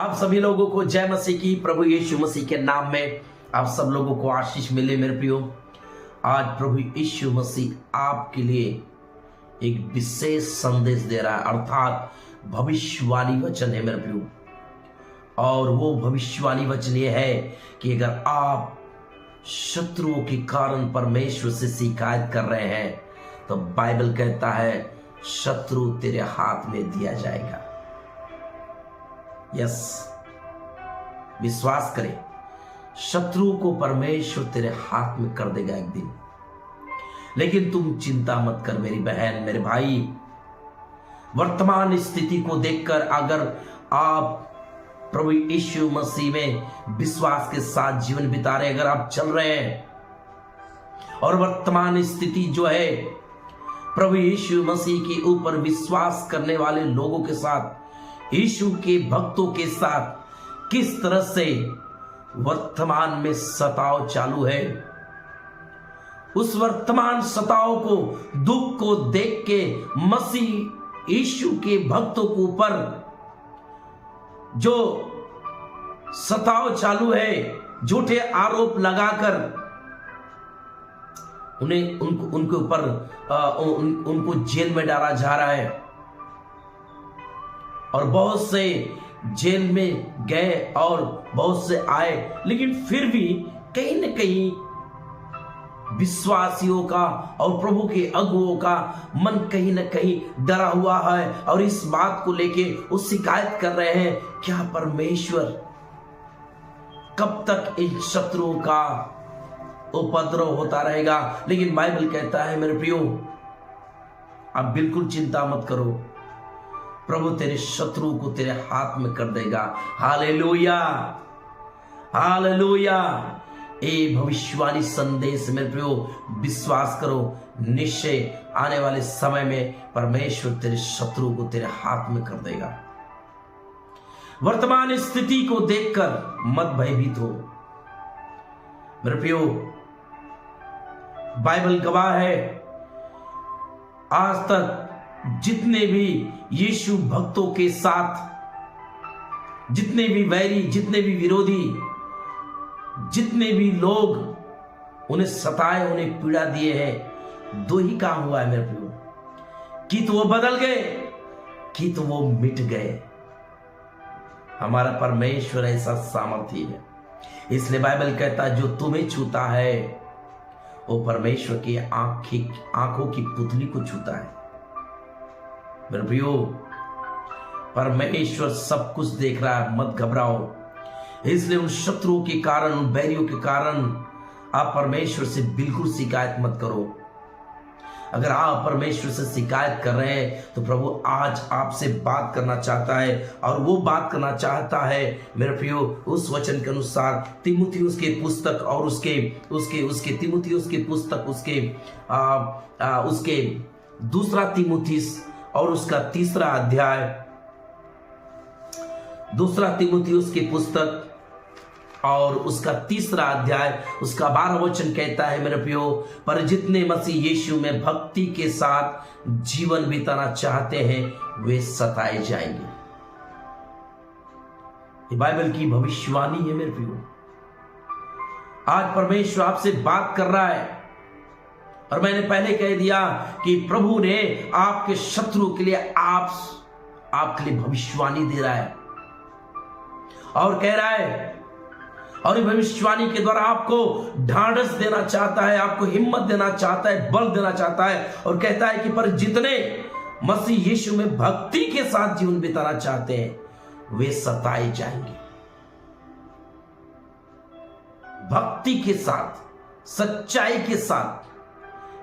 आप सभी लोगों को जय मसीह की। प्रभु यीशु मसीह के नाम में आप सब लोगों को आशीष मिले। मेरे प्रियो, आज प्रभु यीशु मसीह आपके लिए एक विशेष संदेश दे रहा है, अर्थात भविष्यवाणी वचन है मेरे प्रियो। और वो भविष्यवाणी वचन ये है कि अगर आप शत्रुओं के कारण परमेश्वर से शिकायत कर रहे हैं तो बाइबल कहता है शत्रु तेरे हाथ में दिया जाएगा। यस, विश्वास करें, शत्रु को परमेश्वर तेरे हाथ में कर देगा एक दिन। लेकिन तुम चिंता मत कर मेरी बहन, मेरे भाई। वर्तमान स्थिति को देखकर अगर आप प्रभु यीशु मसीह में विश्वास के साथ जीवन बिता रहे, अगर आप चल रहे हैं और वर्तमान स्थिति जो है प्रभु यीशु मसीह के ऊपर विश्वास करने वाले लोगों के साथ, यीशु के भक्तों के साथ किस तरह से वर्तमान में सताव चालू है, उस वर्तमान सताव को, दुख को देख के मसीह यीशु के भक्तों के ऊपर जो सताव चालू है, झूठे आरोप लगाकर उनके ऊपर उनको जेल में डाला जा रहा है। और बहुत से जेल में गए और बहुत से आए, लेकिन फिर भी कहीं न कहीं विश्वासियों का और प्रभु के अगुओं का मन कहीं न कहीं डरा हुआ है और इस बात को लेके वो शिकायत कर रहे हैं, क्या परमेश्वर कब तक इन शत्रुओं का उपद्रव होता रहेगा। लेकिन बाइबल कहता है मेरे प्रियो, आप बिल्कुल चिंता मत करो, प्रभु तेरे शत्रु को तेरे हाथ में कर देगा। Hallelujah, hallelujah. ये भविष्यवाणी संदेश में प्रियो विश्वास करो, निश्चय आने वाले समय में परमेश्वर तेरे शत्रु को तेरे हाथ में कर देगा। वर्तमान स्थिति को देखकर मत भयभीत हो मेरे प्रियो। बाइबल गवाह है, आज तक जितने भी यीशु भक्तों के साथ, जितने भी वैरी, जितने भी विरोधी, जितने भी लोग उन्हें सताए, उन्हें पीड़ा दिए हैं, दो ही काम हुआ है मेरे प्रियो, कि तो वो बदल गए, कि तो वो मिट गए। हमारा परमेश्वर ऐसा सामर्थ्य है, इसलिए बाइबल कहता है जो तुम्हें छूता है वो परमेश्वर की आंखों की पुतली को छूता है। मेरे प्रियो, परमेश्वर सब कुछ देख रहा है, मत घबराओ। इसलिए उन शत्रुओं के कारण, उन बैरियों के कारण आप परमेश्वर से बिल्कुल शिकायत मत करो। अगर आप परमेश्वर से शिकायत कर रहे हैं तो प्रभु आज आपसे बात करना चाहता है, और वो बात करना चाहता है मेरे प्रियो उस वचन के अनुसार। तीमुथियुस के पुस्तक और उसके तीमुथियुस के पुस्तक, उसके दूसरा तीमुथियुस और उसका तीसरा अध्याय, दूसरा तीमुथियुस की पुस्तक और उसका तीसरा अध्याय, उसका 12 वचन कहता है मेरे प्रियो, पर जितने मसीह यीशु में भक्ति के साथ जीवन बिताना चाहते हैं वे सताए जाएंगे। ये बाइबल की भविष्यवाणी है मेरे प्रियो। आज परमेश्वर आपसे बात कर रहा है, और मैंने पहले कह दिया कि प्रभु ने आपके शत्रु के लिए आपके लिए भविष्यवाणी दे रहा है और कह रहा है, और ये भविष्यवाणी के द्वारा आपको ढांढस देना चाहता है, आपको हिम्मत देना चाहता है, बल देना चाहता है, और कहता है कि पर जितने मसीह यीशु में भक्ति के साथ जीवन बिताना चाहते हैं वे सताए जाएंगे। भक्ति के साथ, सच्चाई के साथ,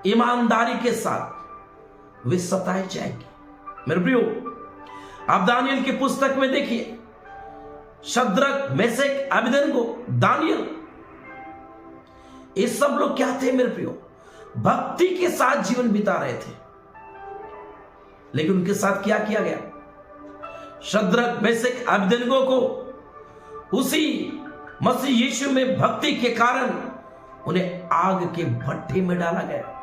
ईमानदारी के साथ वे सताए जाएंगे। मेरे प्रियो, आप दानियल की पुस्तक में देखिए, शद्रक, मेशक, अबेदनगो, दानियल, ये सब लोग क्या थे मेरे प्रियो? भक्ति के साथ जीवन बिता रहे थे। लेकिन उनके साथ क्या किया गया? शद्रक, मेशक, अबेदनगो को उसी मसीह यीशु में भक्ति के कारण उन्हें आग के भट्ठे में डाला गया।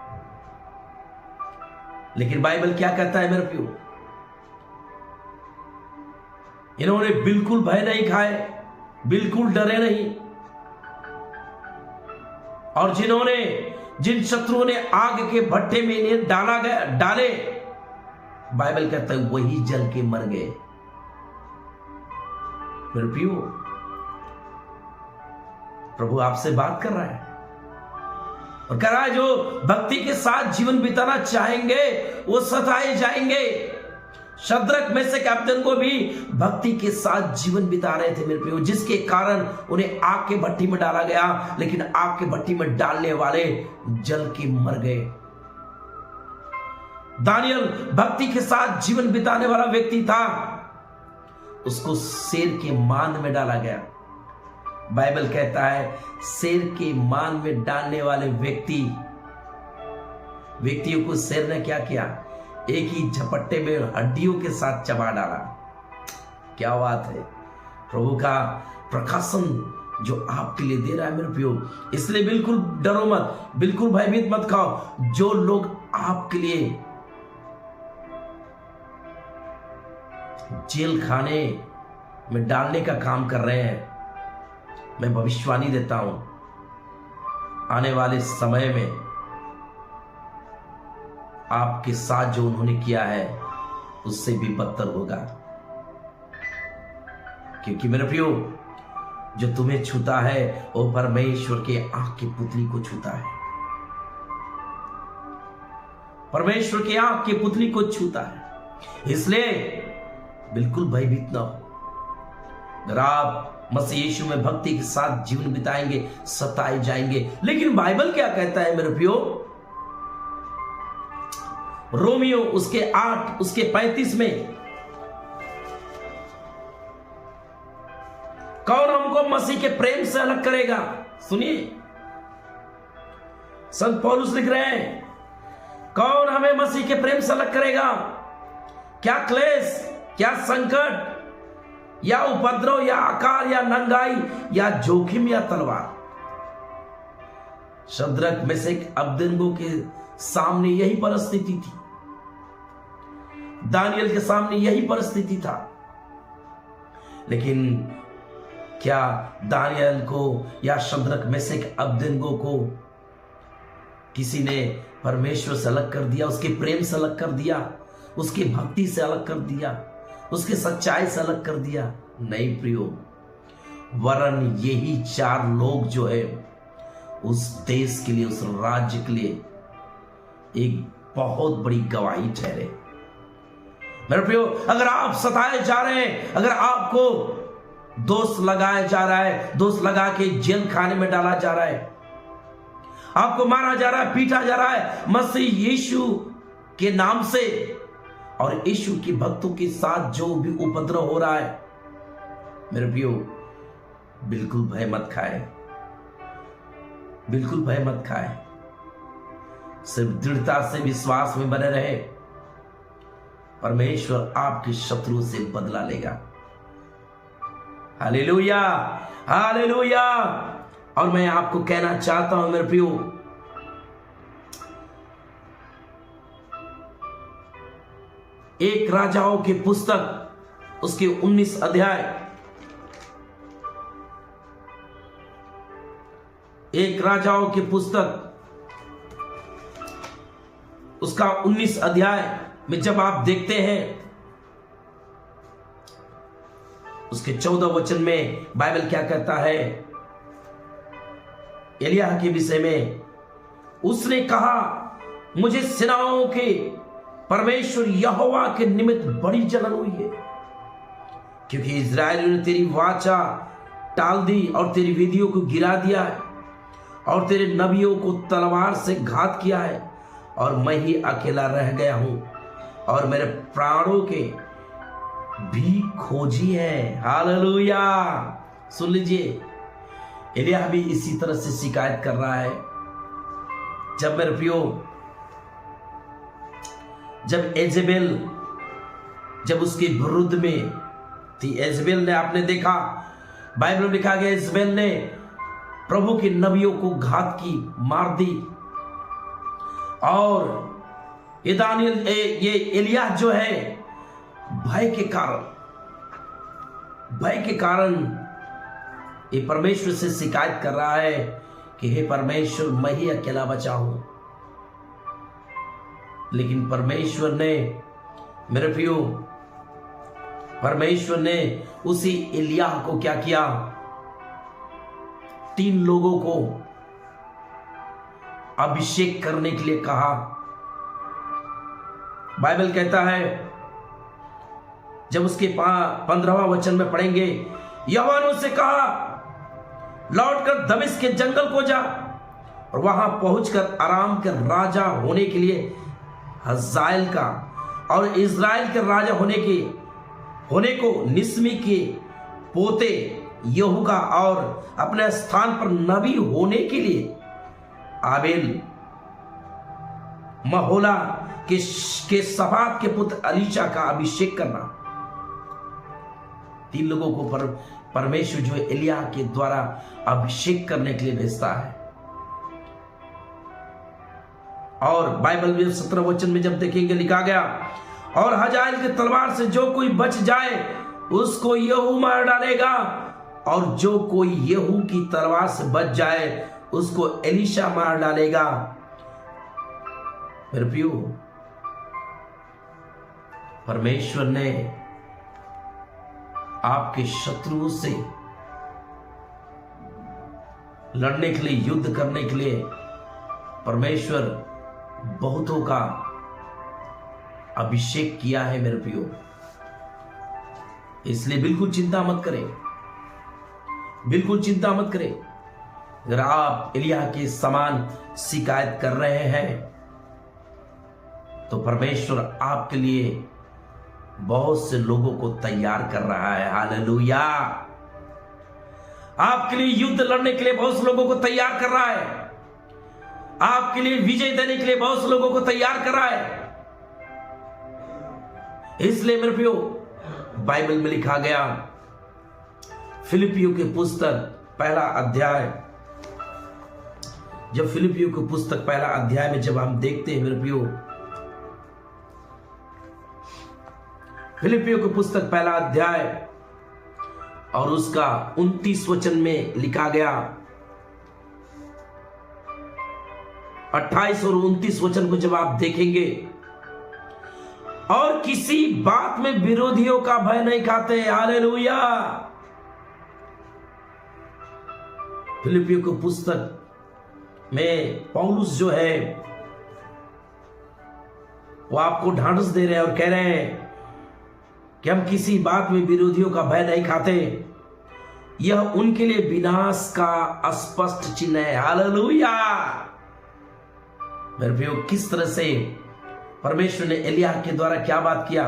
लेकिन बाइबल क्या कहता है मेरे प्रियो? इन्होंने बिल्कुल भय नहीं खाए, बिल्कुल डरे नहीं। और जिन शत्रुओं ने आग के भट्टे में इन्हें डाले, बाइबल कहता है वही जल के मर गए। मेरे प्रियो, प्रभु आपसे बात कर रहा है और कह रहा है जो भक्ति के साथ जीवन बिताना चाहेंगे वो सताए जाएंगे। शद्रक, मेशक, अबेदनगो भी भक्ति के साथ जीवन बिता रहे थे मेरे प्रियो, जिसके कारण उन्हें आग के भट्टी में डाला गया, लेकिन आग के भट्टी में डालने वाले जल के मर गए। दानियल भक्ति के साथ जीवन बिताने वाला व्यक्ति था, उसको शेर के मान में डाला गया। बाइबल कहता है शेर के मान में डालने वाले व्यक्तियों को शेर ने क्या किया, एक ही झपट्टे में हड्डियों के साथ चबा डाला। क्या बात है, प्रभु का प्रकाशन जो आपके लिए दे रहा है मेरे प्रियो। इसलिए बिल्कुल डरो मत, बिल्कुल भयभीत मत खाओ। जो लोग आपके लिए जेल खाने में डालने का काम कर रहे हैं, मैं भविष्यवाणी देता हूं आने वाले समय में आपके साथ जो उन्होंने किया है उससे भी बदतर होगा। क्योंकि मेरे प्रियो, जो तुम्हें छूता है वो परमेश्वर के आंख की पुतली को छूता है, परमेश्वर के आंख की पुतली को छूता है। इसलिए बिल्कुल भयभीत ना हो। अगर आप मसीह यीशु में भक्ति के साथ जीवन बिताएंगे, सताए जाएंगे। लेकिन बाइबल क्या कहता है मेरे प्रियो, रोमियो उसके 8 उसके 35 में, कौन हमको मसीह के प्रेम से अलग करेगा? सुनिए, संत पौलुस लिख रहे हैं, कौन हमें मसीह के प्रेम से अलग करेगा? क्या क्लेश, क्या संकट, या उपद्रव, या आकार, या नंगाई, या जोखिम, या तलवार? शद्रक, मेशक, अबेदनगो के सामने यही परिस्थिति थी, दानियल के सामने यही परिस्थिति था। लेकिन क्या दानियल को या शद्रक, मेशक, अबेदनगो को किसी ने परमेश्वर से अलग कर दिया, उसके प्रेम से अलग कर दिया, उसकी भक्ति से अलग कर दिया, उसके सच्चाई से अलग कर दिया? नहीं प्रियो, वरन यही 4 लोग जो है उस देश के लिए, उस राज्य के लिए एक बहुत बड़ी गवाही ठहरे। मेरे प्रियो, अगर आप सताए जा रहे हैं, अगर आपको दोष लगाया जा रहा है, दोष लगा के जेल खाने में डाला जा रहा है, आपको मारा जा रहा है, पीटा जा रहा है मसीह यीशु के नाम से, और यीशु के भक्तों के साथ जो भी उपद्रव हो रहा है, मेरे प्रियो बिल्कुल भय मत खाए, बिल्कुल भय मत खाए। सिर्फ दृढ़ता से विश्वास में बने रहे, परमेश्वर आपके शत्रु से बदला लेगा। Hallelujah, hallelujah. और मैं आपको कहना चाहता हूं मेरे प्रियो, एक राजाओं की पुस्तक उसके 19 अध्याय, एक राजाओं की पुस्तक उसका 19 अध्याय में जब आप देखते हैं, उसके 14 वचन में बाइबल क्या कहता है एलिय्याह के विषय में? उसने कहा, मुझे सेनाओं के परमेश्वर यहोवा के निमित्त बड़ी जलन हुई है, क्योंकि इस्राएलियों ने तेरी वाचा टाल दी और तेरी विधियों को गिरा दिया है, और तेरे नबियों को तलवार से घात किया है, और मैं ही अकेला रह गया हूं, और मेरे प्राणों के भी खोजी है। हालेलुया। सुन लीजिए, एलिय्याह भी इसी तरह से शिकायत कर रहा है। जब मेरे प्रियो, जब एजेबेल जब उसके विरुद्ध में थी, एजेबेल ने, आपने देखा बाइबल में लिखा गया, एजेबेल ने प्रभु के नबियों को घात की, मार दी, और ये एलिय्याह जो है भय के कारण भय के कारण ये परमेश्वर से शिकायत कर रहा है कि हे परमेश्वर, मैं ही अकेला बचा हूं। लेकिन परमेश्वर ने, मेरे प्रियो, परमेश्वर ने उसी एलिय्याह को क्या किया? 3 लोगों को अभिषेक करने के लिए कहा। बाइबल कहता है, जब उसके 15वां वचन में पढ़ेंगे, यहोवा ने उससे कहा, लौटकर दमिश्क के जंगल को जा और वहां पहुंचकर अराम के राजा होने के लिए हजाएल का और इज़राइल के राजा होने को निस्मी के पोते यहू का और अपने स्थान पर नबी होने के लिए आबेल महोला के सफात के पुत्र अलीशा का अभिषेक करना। 3 लोगों को परमेश्वर जो एलिय्याह के द्वारा अभिषेक करने के लिए भेजता है। और बाइबल में 17 वचन में जब देखेंगे, लिखा गया, और हजाएल की तलवार से जो कोई बच जाए उसको यहू मार डालेगा, और जो कोई यहू की तलवार से बच जाए उसको एलीशा मार डालेगा। मेरे प्रियो, परमेश्वर ने आपके शत्रुओं से लड़ने के लिए, युद्ध करने के लिए परमेश्वर बहुतों का अभिषेक किया है मेरे प्रियो। इसलिए बिल्कुल चिंता मत करें, बिल्कुल चिंता मत करें। अगर आप एलिय्याह के समान शिकायत कर रहे हैं तो परमेश्वर आपके लिए बहुत से लोगों को तैयार कर रहा है। हालेलुया! आपके लिए युद्ध लड़ने के लिए बहुत से लोगों को तैयार कर रहा है। आपके लिए विजय देने के लिए बहुत से लोगों को तैयार कर रहा है। इसलिए मेरे प्रियो, बाइबल में लिखा गया, फिलिपियों की पुस्तक 1 अध्याय, जब फिलिपियों की पुस्तक 1 अध्याय में जब हम देखते हैं मेरे प्रियो, फिलिपियों की पुस्तक 1 अध्याय और उसका 29 वचन में लिखा गया, 28 और 29 वचन को जब आप देखेंगे, और किसी बात में विरोधियों का भय नहीं खाते। हालेलुया! फिलिपियों की पुस्तक में पौलुस जो है वो आपको ढांढस दे रहे हैं और कह रहे हैं कि हम किसी बात में विरोधियों का भय नहीं खाते, यह उनके लिए विनाश का स्पष्ट चिन्ह है। हालेलुया! मेरे प्रियो, किस तरह से परमेश्वर ने एलिय्याह के द्वारा क्या बात किया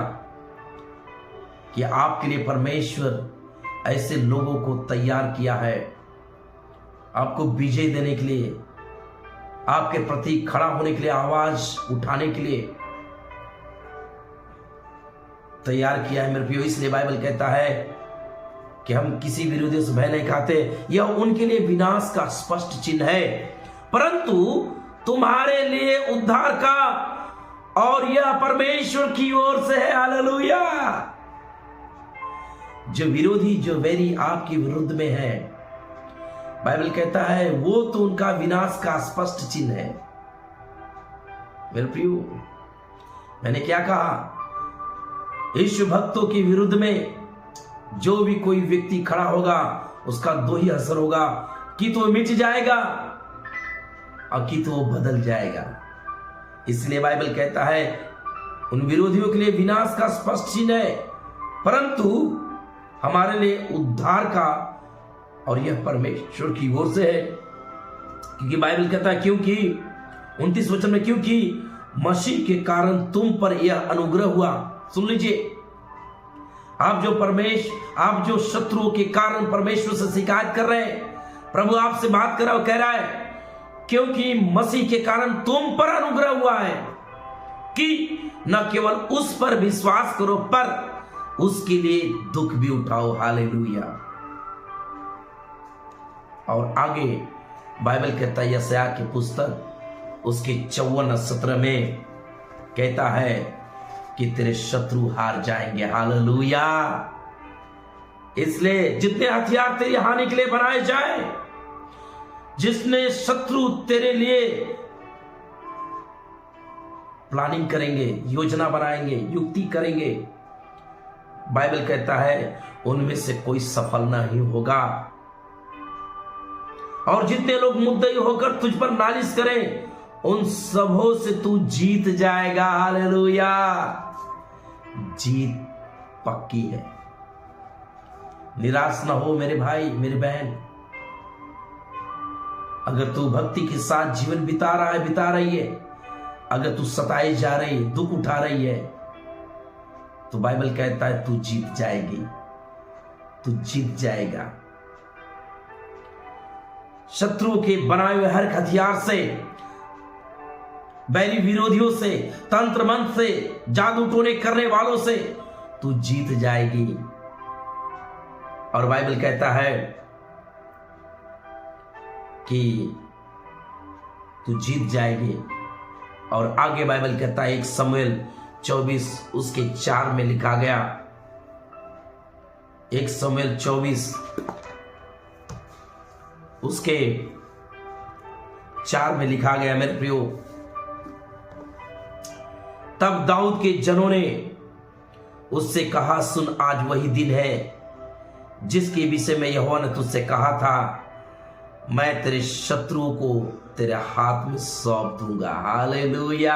कि आपके लिए परमेश्वर ऐसे लोगों को तैयार किया है, आपको विजय देने के लिए, आपके प्रति खड़ा होने के लिए, आवाज उठाने के लिए तैयार किया है मेरे प्रियो। इसलिए बाइबल कहता है कि हम किसी विरोधी से भय नहीं खाते, यह उनके लिए विनाश का स्पष्ट चिन्ह है, परंतु तुम्हारे लिए उद्धार का, और यह परमेश्वर की ओर से है। हालेलुया! जो विरोधी, जो वैरी आपके विरुद्ध में है, बाइबल कहता है वो तो उनका विनाश का स्पष्ट चिन्ह है। मेरे प्रियो, मैंने क्या कहा? यीशु भक्तों के विरुद्ध में जो भी कोई व्यक्ति खड़ा होगा उसका 2 ही असर होगा, कि तो मिट जाएगा और कि तो बदल जाएगा। इसलिए बाइबल कहता है उन विरोधियों के लिए विनाश का स्पष्ट चिन्ह है, परंतु हमारे लिए उद्धार का, और यह परमेश्वर की ओर से है। क्योंकि बाइबल कहता है, क्योंकि 29 वचन में, क्योंकि मसीह के कारण तुम पर यह अनुग्रह हुआ। सुन लीजिए, आप जो शत्रुओं के कारण परमेश्वर से शिकायत कर रहे हैं, प्रभु आपसे बात कर रहा है, कह रहा है क्योंकि मसीह के कारण तुम पर अनुग्रह हुआ है कि न केवल उस पर विश्वास करो पर उसके लिए दुख भी उठाओ। हालेलुया! और आगे बाइबल कहता है, यशायाह की पुस्तक उसके 54-17 में कहता है कि तेरे शत्रु हार जाएंगे। हालेलुया! इसलिए जितने हथियार तेरी हानि के लिए बनाए जाए, जिसने शत्रु तेरे लिए प्लानिंग करेंगे, योजना बनाएंगे, युक्ति करेंगे, बाइबल कहता है उनमें से कोई सफल नहीं होगा। और जितने लोग मुद्दई होकर तुझ पर नालिश करें, उन सबों से तू जीत जाएगा। हालेलुया, जीत पक्की है। निराश ना हो मेरे भाई, मेरी बहन। अगर तू भक्ति के साथ जीवन बिता रहा है, बिता रही है, अगर तू सताई जा रही, दुख उठा रही है, तो बाइबल कहता है तू जीत जाएगी, तू जीत जाएगा। शत्रुओं के बनाए हुए हर हथियार से, बैरी विरोधियों से, तंत्र मंत्र से, जादू टोने करने वालों से तू जीत जाएगी। और बाइबल कहता है कि तू जीत जाएगी। और आगे बाइबल कहता है 1 शमूएल 24 उसके 4 में लिखा गया, 1 शमूएल 24 उसके 4 में लिखा गया, मेरे प्रियो, तब दाऊद के जनों ने उससे कहा, सुन, आज वही दिन है जिसके विषय में यहोवा ने तुझसे कहा था, मैं तेरे शत्रुओं को तेरे हाथ में सौंप दूंगा। हालेलुया।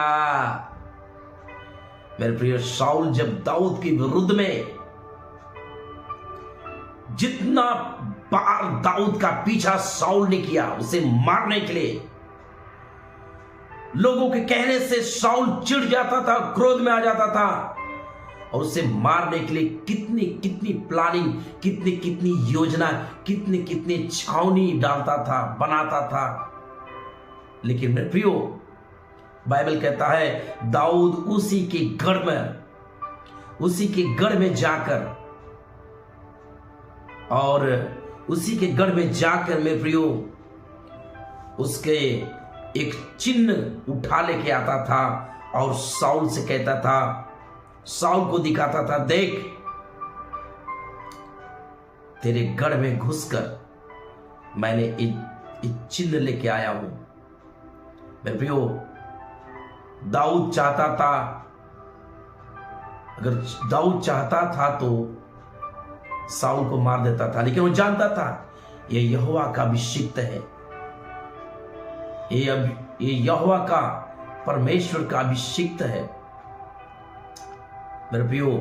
मेरे प्रिय, शाऊल जब दाऊद के विरुद्ध में जितना बार दाऊद का पीछा शाऊल ने किया उसे मारने के लिए, लोगों के कहने से शाऊल चिढ़ जाता था, क्रोध में आ जाता था और उसे मारने के लिए कितनी कितनी प्लानिंग, कितनी कितनी योजना, कितनी कितनी छावनी डालता था, बनाता था। लेकिन मेरे प्रियो, बाइबल कहता है दाऊद उसी के गढ़ में जाकर और उसी के गढ़ में जाकर मेरे प्रियो उसके एक चिन्ह उठा लेके आता था और शाऊल से कहता था, शाऊल को दिखाता था, देख तेरे गढ़ में घुसकर मैंने एक चिन्ह लेके आया हूं। मेरे प्रियो, दाऊद चाहता था, अगर दाऊद चाहता था तो शाऊल को मार देता था, लेकिन वो जानता था ये यहोवा का अभिषिक्त है, ये यहोवा का, परमेश्वर का अभिषिक्त है। मेरे प्रियो,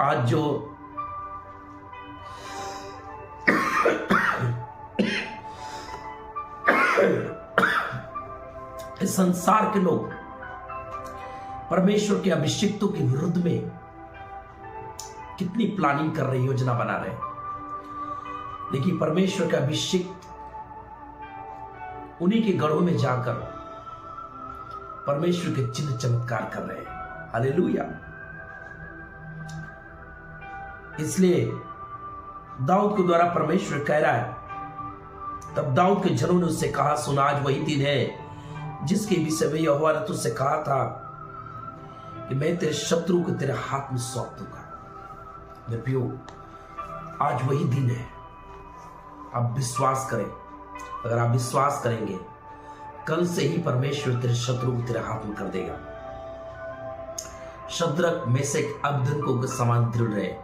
आज जो इस संसार के लोग परमेश्वर के अभिषिक्तों के विरुद्ध में कितनी प्लानिंग कर रहे, योजना बना रहे, लेकिन परमेश्वर के अभिषिक्त उन्हीं के गढ़ों में जाकर परमेश्वर के चिन्ह चमत्कार कर रहे हैं। हालेलुया। इसलिए दाऊद के द्वारा परमेश्वर कह रहा है, तब दाऊद के जनों ने उससे कहा, सुन, आज वही दिन है जिसके विषय में यहोवा ने तुझसे कहा था कि मैं तेरे शत्रु को तेरे हाथ में सौंप दूंगा। मेरे प्रियो, आज वही दिन है। आप विश्वास करें, अगर आप विश्वास करेंगे, कल से ही परमेश्वर तेरे शत्रु को तेरे हाथ में कर देगा। शद्रक, मेशक, अबेदनगो के समान दृढ़ रहे,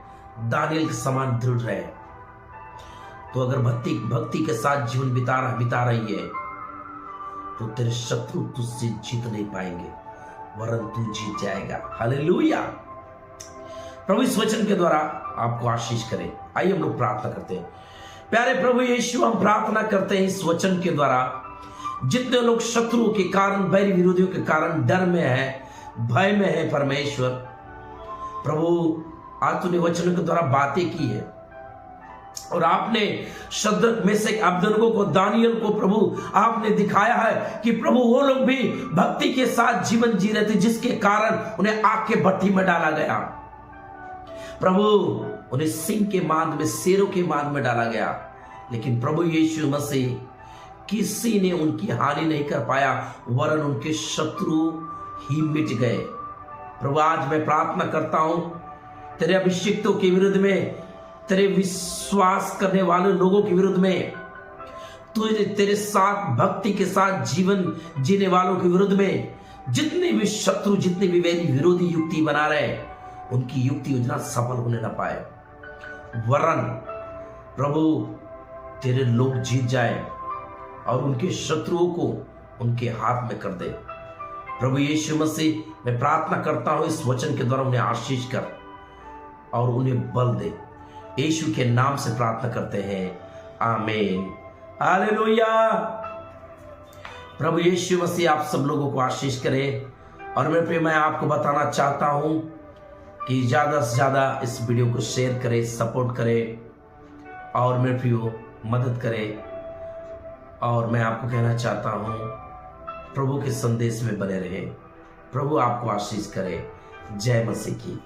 दानियल के समान दृढ़ रहे। तो अगर भक्ति के साथ जीवन बिता रही है तो तेरे शत्रु तुझसे जीत नहीं पाएंगे, वरन तू जीत जाएगा। हालेलुया। प्रभु इस वचन के द्वारा आपको आशीष करे। आइए हम लोग प्रार्थना करते हैं। प्यारे प्रभु यीशु, हम प्रार्थना करते हैं इस वचन के द्वारा, जितने लोग शत्रुओं के कारण, बैरी विरोधियों के कारण डर में है, भय में है, परमेश्वर प्रभु, आज तूने वचनों के द्वारा बातें की है और आपने शद्रक, मेशक, अबेदनगो को, दानियल को प्रभु आपने दिखाया है कि प्रभु वो लोग भी भक्ति के साथ जीवन जी रहे थे, जिसके कारण उन्हें आग के भट्टी में डाला गया। प्रभु, उन्हें सिंह के मांद में, शेरों के मांद में डाला गया, लेकिन प्रभु यीशु मसीह, किसी ने उनकी हानि नहीं कर पाया, वरन उनके शत्रु ही मिट गए। प्रभु, आज मैं प्रार्थना करता हूं तेरे अभिषिक्तों के विरुद्ध में, तेरे विश्वास करने वाले लोगों के विरुद्ध में, तुझे तेरे साथ भक्ति के साथ जीवन जीने वालों के विरुद्ध में जितने भी शत्रु, जितने भी विरोधी युक्ति बना रहे, उनकी युक्ति योजना सफल होने ना पाए। वरन प्रभु तेरे लोग जीत जाए और उनके शत्रुओं को उनके हाथ में कर दे। प्रभु यीशु मसीह, मैं प्रार्थना करता हूं इस वचन के द्वारा उन्हें आशीष कर और उन्हें बल दे। यीशु के नाम से प्रार्थना करते हैं, आमीन, हालेलुया। प्रभु यीशु मसीह आप सब लोगों को आशीष करे। और मैं आपको बताना चाहता हूं कि ज्यादा से ज्यादा इस वीडियो को शेयर करें, सपोर्ट करें और मेरे प्रियो मदद करें। और मैं आपको कहना चाहता हूं, प्रभु के संदेश में बने रहे। प्रभु आपको आशीष करे। जय मसीह की।